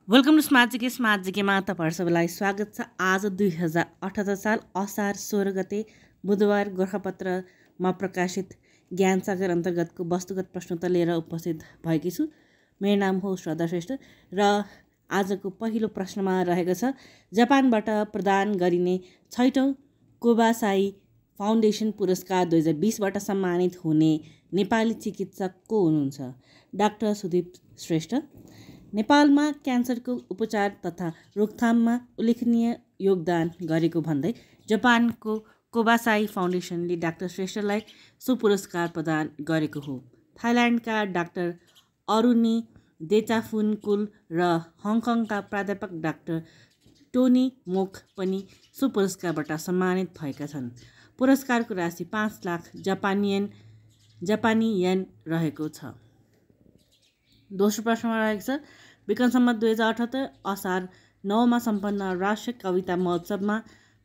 Welcome to smart जिकेमा तपाईहरु सबैलाई स्वागत छ। आज 2078 साल असार 16 गते बुधबार गोरखापत्रमा प्रकाशित ज्ञानसागर अन्तर्गतको वस्तुगत प्रश्नोत्तर लिएर उपस्थित भएकी छु। मेरो नाम हो श्रद्धा श्रेष्ठ र आजको पहिलो प्रश्नमा रहेको छ, जापानबाट प्रदान गरिने 6औं कोबासाई फाउन्डेसन पुरस्कार 2020बाट सम्मानित हुने नेपाली चिकित्सक को हुनुहुन्छ? डाक्टर सुदीप श्रेष्ठ। नेपालमा क्यान्सरको उपचार तथा रोकथाममा उल्लेखनीय योगदान गरेको भन्दै जापानको कोबासाई फाउन्डेसनले डाक्टर श्रेष्ठलाई सो पुरस्कार प्रदान गरेको हो। थाइल्यान्डका डाक्टर अरुणी देचाफुनकुल र हङकङका प्राध्यापक डाक्टर टोनी मोक पनि सो पुरस्कारबाट सम्मानित भएका छन्। पुरस्कारको राशि 5 लाख जापानी येन रहेको छ। दोस्रो प्रश्नमा रहेको छ, विक्रम सम्वत 2078 असार 9मा सम्पन्न राष्ट्रिय कविता महोत्सवमा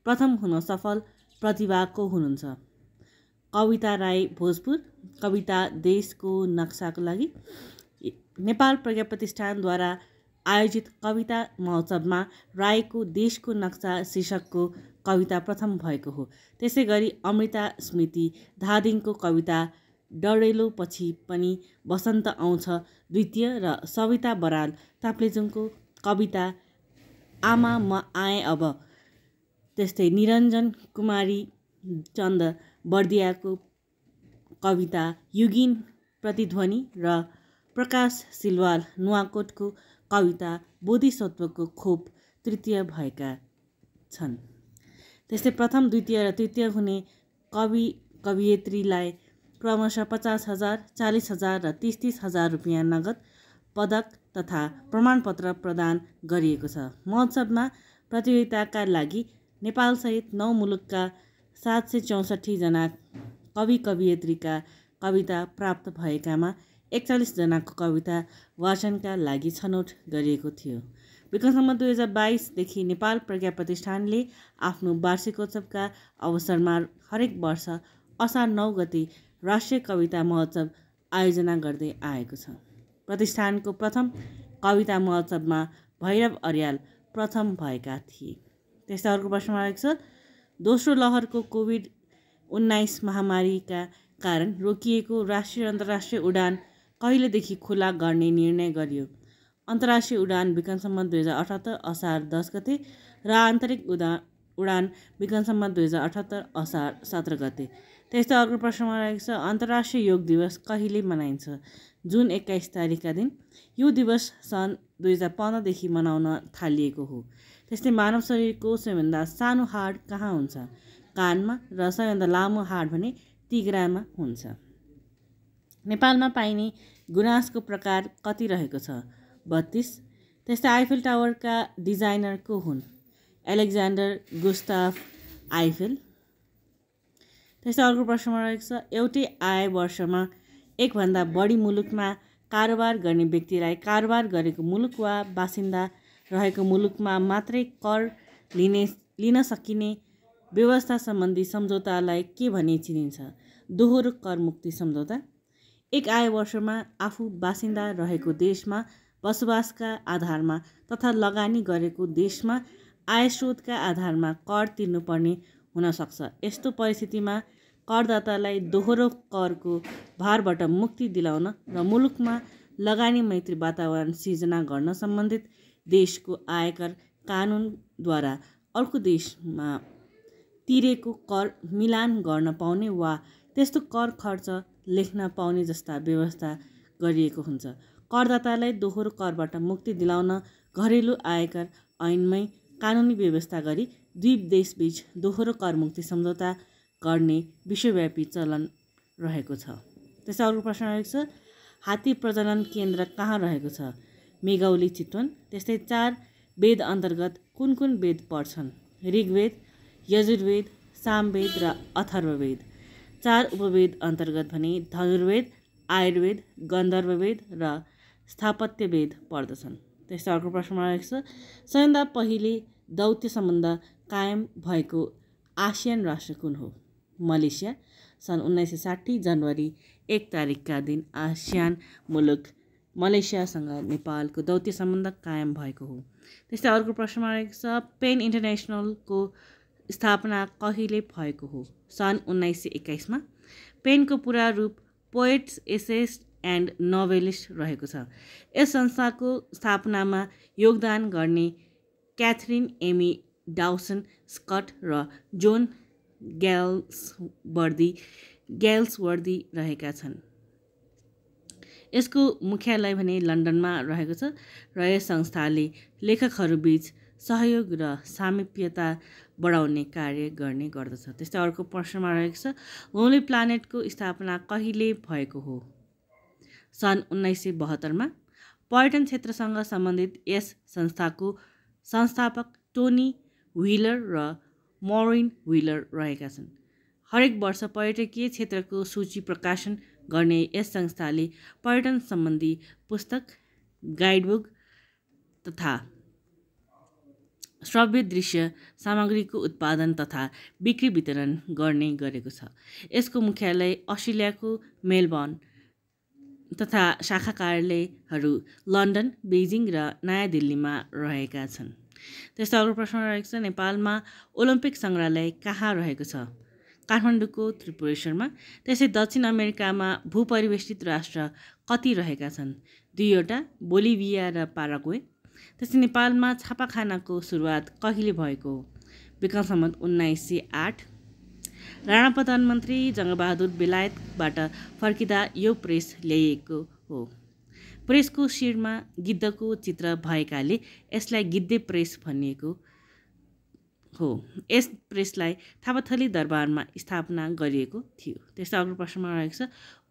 प्रथम हुन सफल प्रतिभा को हुनुहुन्छ? कविता राई भोजपुर। कविता देशको नक्साको लागि। नेपाल प्रज्ञा प्रतिष्ठानद्वारा आयोजित कविता महोत्सवमा राईको देशको नक्सा शीर्षकको कविता प्रथम भएको हो। त्यसै गरी अमृता स्मृति धादिङको कविता डढेलो पछि पनि बसन्त आउँछ द्वितीय र सविता बराल ताप्लेजुङको कविता आमा म आएँ अब, त्यस्तै निरञ्जन कुमारी चन्द बर्दियाको कविता युगिन प्रतिध्वनि र प्रकाश सिलवाल नुवाकोटको कविता बोधिसत्वको खोप तृतीय भएका छन्। त्यस्तै प्रथम, द्वितीय र तृतीय हुने कवियत्रीलाई क्रमशः 50,000, 40,000 र 30,000 रुपियाँ नगद पदक तथा प्रमाणपत्र प्रदान गरिएको छ। महोत्सवमा प्रतियोगिताका लागि नेपालसहित 9 मुलुकका 764 जना कवियत्रीका कविता प्राप्त भएकामा 41 जनाको कविता वाचनका लागि छनौट गरिएको थियो। विक्रम सम्वत 2022 देखि नेपाल प्रज्ञा प्रतिष्ठानले आफ्नो वार्षिकोत्सवका अवसरमा हरेक वर्ष असार 9 गते राष्ट्रिय कविता महोत्सव आयोजना गर्दै आएको छ। प्रतिष्ठानको प्रथम कविता महोत्सवमा भैरव अर्याल प्रथम भएका थिए। त्यस्तै अर्को प्रश्नमा रहेको छ, दोस्रो लहरको कोभिड-19 महामारीका कारण रोकिएको राष्ट्रिय अन्तर्राष्ट्रिय उडान कहिलेदेखि खुला गर्ने निर्णय गरियो? अन्तर्राष्ट्रिय उडान विक्रम सम्वत 2078 असार 10 गते र आन्तरिक उडान विक्रम सम्वत 2078 असार 17 गते। त्यस्तै अर्को प्रश्नमा रहेको छ, अन्तर्राष्ट्रिय योग दिवस कहिले मनाइन्छ? जुन 21 तारिकका दिन। यो दिवस सन् 2015 देखि मनाउन थालिएको हो। त्यस्तै मानव शरीरको सबैभन्दा सानो हाड कहाँ हुन्छ? कानमा। र सबैभन्दा लामो हाड भने तिघ्रामा हुन्छ। नेपालमा पाइने गुराँसको प्रकार कति रहेको छ? 32। त्यस्तै आइफेल टावरका डिजाइनर को हुन्? Alexander Gustave Eiffel. त्यस्तै अर्को प्रश्नमा रहेको छ, एउटै आय वर्षमा एकभन्दा बढी मुलुकमा कारोबार गर्ने व्यक्तिलाई कारोबार गरेको मुलुक वा बासिन्दा रहेको मुलुकमा मात्रै कर लिन सकिने व्यवस्था सम्बन्धी सम्झौतालाई के भनी चिनिन्छ? दोहोरो करमुक्ति सम्झौता। एक आय वर्षमा आफू बासिन्दा रहेको देशमा बसोबासका आधारमा तथा लगानी गरेको देशमा आय स्रोतका आधारमा कर तिर्नुपर्ने हुन सक्छ। यस्तो परिस्थितिमा करदातालाई दोहोरो करको भारबाट मुक्ति दिलाउन र मुलुकमा लगानी मैत्री वातावरण सिर्जना गर्न सम्बन्धित देशको आयकर कानुनद्वारा अर्को देशमा तिरेको कर मिलान गर्न पाउने वा त्यस्तो कर खर्च लेख्न पाउने जस्ता व्यवस्था गरिएको हुन्छ। करदातालाई दोहोरो करबाट मुक्ति दिलाउन घरेलु आयकर ऐनमै कानुनी व्यवस्था गरी दुई देशबीच दोहोरो करमुक्ति सम्झौता गर्ने विश्वव्यापी चलन रहेको छ। त्यसै अर्को प्रश्न रहेको छ, हात्ती प्रजनन केन्द्र कहाँ रहेको छ? मेघौली चितवन। त्यस्तै 4 वेद अन्तर्गत कुन कुन वेद पर्छन्? ऋग्वेद, यजुर्वेद, सामवेद र अथर्ववेद। 4 उपवेद अन्तर्गत भने धनुर्वेद, आयुर्वेद, गन्धर्ववेद र स्थापत्यवेद पर्दछन्। त्यस्तै अर्को प्रश्नमा रहेको छ, सबैभन्दा पहिले दौत्य सम्बन्ध कायम भएको आसियान राष्ट्र कुन हो? मलेसिया। सन् 1960 जनवरी 1 तारिकका दिन आसियान मुलुक मलेसियासँग नेपालको दौत्य सम्बन्ध कायम भएको हो। त्यस्तै अर्को प्रश्नमा रहेको छ पेन इन्टरनेसनलको स्थापना कहिले भएको हो? सन् 1921 पेनको पुरा रूप पोएट्स एसेस्ट एन्ड नोभेलिस्ट रहेको छ। यस संस्थाको स्थापनामा योगदान गर्ने क्याथरिन एमी डाउसन स्कट र जोन ग्याल्सवर्दी रहेका छन्। यसको मुख्यालय भने लन्डनमा रहेको छ र यस संस्थाले लेखकहरूबीच सहयोग र सामिप्यता बढाउने कार्य गर्ने गर्दछ। त्यस्तै अर्को प्रश्नमा रहेको छ लोनली प्लानेटको स्थापना कहिले भएको हो? सन् 1972 पर्यटन क्षेत्रसँग सम्बन्धित यस संस्थाको संस्थापक टोनी व्हिलर र मौरिन व्हिलर रहेका छन्। हरेक वर्ष पर्यटकीय क्षेत्रको सूची प्रकाशन गर्ने यस संस्थाले पर्यटन सम्बन्धी पुस्तक, गाइडबुक तथा श्रव्य दृश्य सामग्रीको उत्पादन तथा बिक्री वितरण गर्ने गरेको छ। यसको मुख्यालय अस्ट्रेलियाको मेलबर्न तथा शाखा कार्यालयहरू लन्डन, बेजिङ र नयाँ दिल्लीमा रहेका छन्। त्यस्तै अर्को प्रश्न रहेको छ नेपालमा ओलम्पिक सङ्ग्रहालय कहाँ रहेको छ? काठमाडौँको त्रिपुरेश्वरमा। त्यसै दक्षिण अमेरिकामा भूपरिवेष्टित राष्ट्र कति रहेका छन्? 2वटा, बोलिभिया र पाराग्वे। त्यसै नेपालमा छापाखानाको सुरुवात कहिले भएको हो? विक्रम सम्वत 1908। राणा प्रधानमन्त्री जङ्गबहादुर बेलायतबाट फर्किँदा यो प्रेस ल्याइएको हो। प्रेसको शिरमा गिद्धको चित्र भएकाले यसलाई गिद्धे प्रेस भनिएको हो। यस प्रेसलाई थापाथली दरबारमा स्थापना गरिएको थियो। त्यस्तै अर्को प्रश्नमा रहेको छ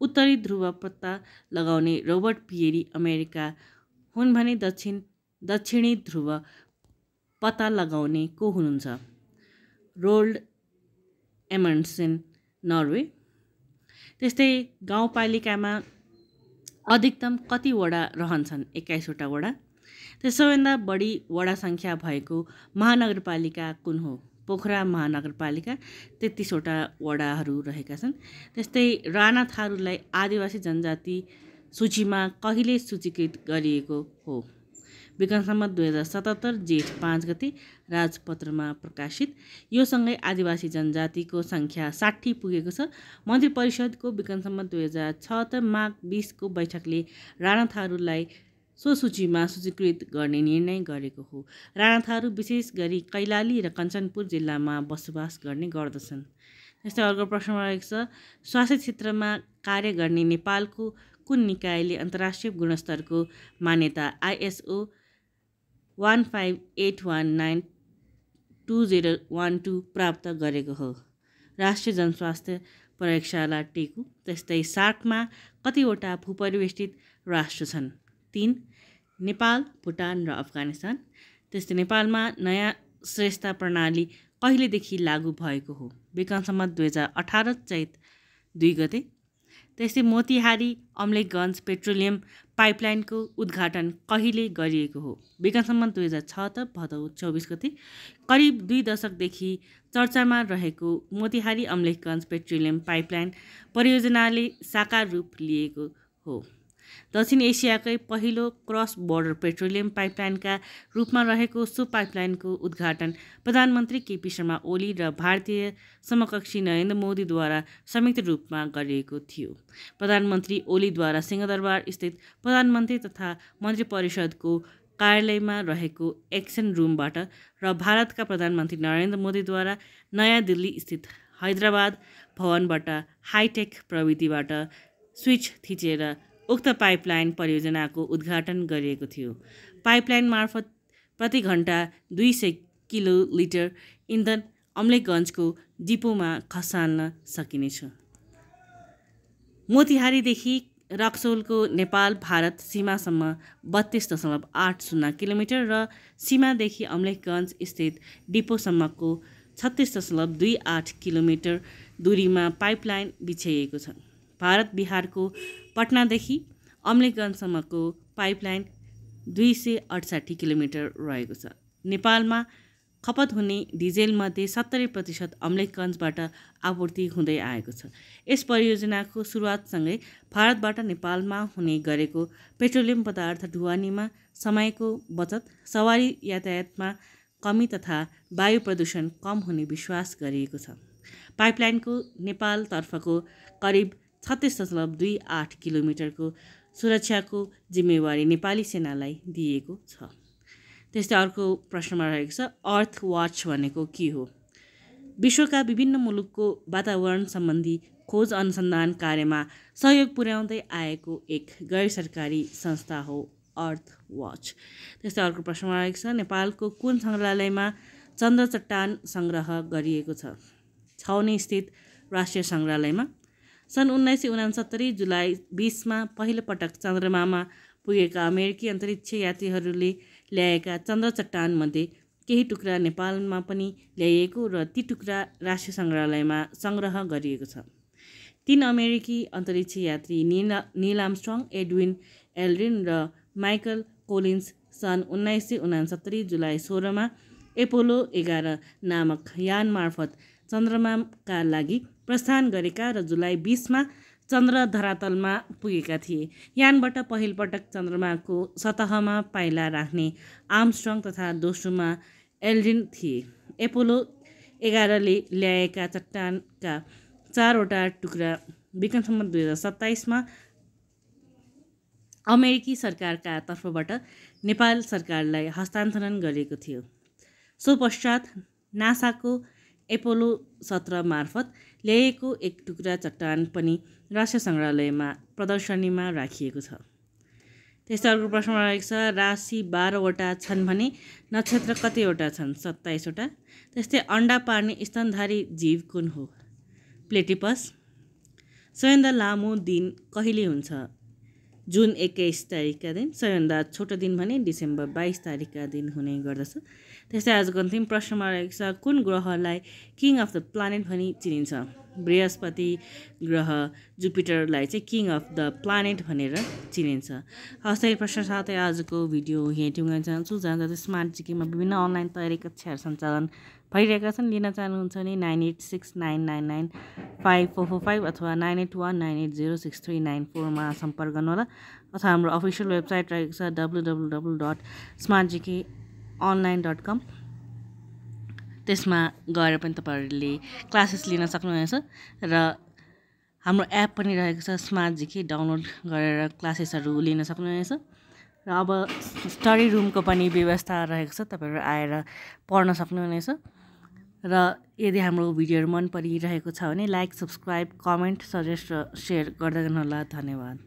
उत्तरी ध्रुव पत्ता लगाउने रोबर्ट पियरी अमेरिका हुन् भने दक्षिणी ध्रुव पत्ता लगाउने को हुनुहुन्छ? Roald Amundsen, Norway. त्यस्तै गाउँपालिकामा अधिकतम कति वडा रहन्छन्? 21वटा वडा। सबैभन्दा बढी वडा सङ्ख्या भएको महानगरपालिका कुन हो? पोखरा महानगरपालिका, 33वटा वडाहरू रहेका छन्। त्यस्तै राणा थारूलाई आदिवासी जनजाति सूचीमा कहिले सूचीकृत गरिएको हो? विक्रम सम्वत 2077 जेठ 5 गते राजपत्रमा प्रकाशित। यो सँगै आदिवासी जनजातिको सङ्ख्या 60 पुगेको छ। मन्त्री परिषदको विक्रम सम्वत 2076 माघ 20 को बैठकले राणा थारूलाई सो सूचीमा सूचीकृत गर्ने निर्णय गरेको हो। राणा थारू विशेष गरी कैलाली र कञ्चनपुर जिल्लामा बसोबास गर्ने गर्दछन्। त्यस्तै अर्को प्रश्नमा रहेको छ स्वास्थ्य क्षेत्रमा कार्य गर्ने नेपालको कुन निकायले अन्तर्राष्ट्रिय गुणस्तरको मान्यता ISO 158192012 प्राप्त गरेको हो? राष्ट्रिय जनस्वास्थ्य प्रयोगशाला टेकु। त्यस्तै सार्कमा कतिवटा भूपरिवेष्टित राष्ट्र छन्? 3, नेपाल, भुटान र अफगानिस्तान। त्यस्तै नेपालमा नयाँ श्रेष्ठता प्रणाली कहिलेदेखि लागू भएको हो? विक्रम सम्वत 2018 चैत 2 गते। त्यस्तै मोतिहारी अम्लेखगञ्ज पेट्रोलियम पाइपलाइनको उद्घाटन कहिले गरिएको हो? विक्रम सम्वत 2076 भदौ 24 गते। करिब 2 दशकदेखि चर्चामा रहेको मोतिहारी अम्लेखगञ्ज पेट्रोलियम पाइपलाइन परियोजनाले साकार रूप लिएको हो। दक्षिण एसियाकै पहिलो क्रस बोर्डर पेट्रोलियम पाइपलाइनका रूपमा रहेको सो पाइपलाइनको उद्घाटन प्रधानमन्त्री केपी शर्मा ओली र भारतीय समकक्षी नरेन्द्र मोदीद्वारा संयुक्त रूपमा गरिएको थियो। प्रधानमन्त्री ओलीद्वारा सिंहदरबार स्थित प्रधानमन्त्री तथा मन्त्री परिषदको कार्यालयमा रहेको एक्सन रुमबाट र भारतका प्रधानमन्त्री नरेन्द्र मोदीद्वारा नयाँ दिल्ली स्थित हैदराबाद भवनबाट हाइटेक प्रविधिबाट स्विच थिचेर उक्त पाइपलाइन परियोजनाको उद्घाटन गरिएको थियो। पाइपलाइन मार्फत प्रति घण्टा 200 किलोलिटर इन्धन अम्लेखगञ्जको डिपोमा खसाल्न सकिनेछ। मोतिहारीदेखि रक्सौलको नेपाल भारत सीमासम्म 32.80 किलोमिटर र सीमादेखि अम्लेखगञ्ज स्थित डिपोसम्मको 36.28 किलोमिटर दूरीमा पाइपलाइन बिछाइएको छ। भारत बिहारको पटनादेखि अम्लेखगञ्जसम्मको पाइपलाइन 268 किलोमिटर रहेको छ। नेपालमा खपत हुने डिजेलमध्ये 70% अमलेखगञ्जबाट आपूर्ति हुँदै आएको छ। यस परियोजनाको सुरुवातसँगै भारतबाट नेपालमा हुने गरेको पेट्रोलियम पदार्थ ढुवानीमा समयको बचत, सवारी यातायातमा कमी तथा वायु प्रदूषण कम हुने विश्वास गरिएको छ। पाइपलाइनको नेपालतर्फको करिब 36.28 किलोमिटरको सुरक्षाको जिम्मेवारी नेपाली सेनालाई दिएको छ। त्यस्तै अर्को प्रश्नमा रहेको छ, अर्थ वाच भनेको के हो? विश्वका विभिन्न मुलुकको वातावरण सम्बन्धी खोज अनुसन्धान कार्यमा सहयोग पुर्याउँदै आएको एक गैर सरकारी संस्था हो अर्थ वाच। त्यस्तै अर्को प्रश्नमा रहेको छ, नेपालको कुन सङ्ग्रहालयमा चन्द्र चट्टान सङ्ग्रह गरिएको छ? छाउनी स्थित राष्ट्रिय सङ्ग्रहालयमा। सन् 1969 जुलाई 20मा पहिलोपटक चन्द्रमामा पुगेका अमेरिकी अन्तरिक्ष यात्रीहरूले ल्याएका चन्द्र चट्टानमध्ये केही टुक्रा नेपालमा पनि ल्याइएको र ती टुक्रा राष्ट्रिय सङ्ग्रहालयमा सङ्ग्रह गरिएको छ। 3 अमेरिकी अन्तरिक्ष यात्री नील आर्मस्ट्रङ, एडविन एल्ड्रिन र माइकल कोलिन्स सन् 1969 जुलाई 16मा एपोलो 11 नामक यान मार्फत चन्द्रमाका लागि प्रस्थान गरेका र जुलाई 20मा चन्द्र धरातलमा पुगेका थिए। यानबाट पहिलोपटक चन्द्रमाको सतहमा पाइला राख्ने आर्मस्ट्रङ तथा दोस्रोमा एल्ड्रिन थिए। एपोलो 11ले ल्याएका चट्टानका 4वटा टुक्रा विक्रमसम्म 2027मा अमेरिकी सरकारका तर्फबाट नेपाल सरकारलाई हस्तान्तरण गरिएको थियो। सो पश्चात नासाको एपोलो 17 मार्फत ल्याइएको एक टुक्रा चट्टान पनि राष्ट्रिय सङ्ग्रहालयमा प्रदर्शनीमा राखिएको छ। त्यस्तै अर्को प्रश्नमा रहेको छ, राशि 12वटा छन् भने नक्षत्र कतिवटा छन्? 27वटा। त्यस्तै अन्डा पार्ने स्तनधारी जीव कुन हो? प्लेटिपस। सबैभन्दा लामो दिन कहिले हुन्छ? जुन 21 तारिकका दिन। सबैभन्दा छोटो दिन भने डिसेम्बर 22 तारिकका दिन हुने गर्दछ। त्यस्तै आजको अन्तिम प्रश्नमा रहेको छ, कुन ग्रहलाई किङ अफ द प्लानेट भनी चिनिन्छ? बृहस्पति ग्रह, जुपिटरलाई चाहिँ किङ अफ द प्लानेट भनेर चिनिन्छ। हस्, यही प्रश्न साथै आजको भिडियो यहीँ टुङ्गाउन चाहन्छु। जहाँ जहाँ स्मार्ट जिकेमा विभिन्न अनलाइन तयारी कक्षाहरू सञ्चालन भइरहेका छन्। लिन चाहनुहुन्छ भने 9869995445 अथवा 9819806394मा सम्पर्क गर्नुहोला। अथवा हाम्रो अफिसियल वेबसाइट रहेको छ www.smartgkonline.com। त्यसमा गएर पनि तपाईँहरूले क्लासेस लिन सक्नुहुनेछ र हाम्रो एप पनि रहेको छ स्मार्ट जिके, डाउनलोड गरेर क्लासेसहरू लिन सक्नुहुनेछ। र अब स्टडी रुमको पनि व्यवस्था रहेको छ, तपाईँहरू आएर पढ्न सक्नुहुनेछ। र यदि हाम्रो भिडियोहरू मन परिरहेको छ भने लाइक, सब्सक्राइब, कमेन्ट, सजेस्ट र सेयर गर्दै गर्नुहोला। धन्यवाद।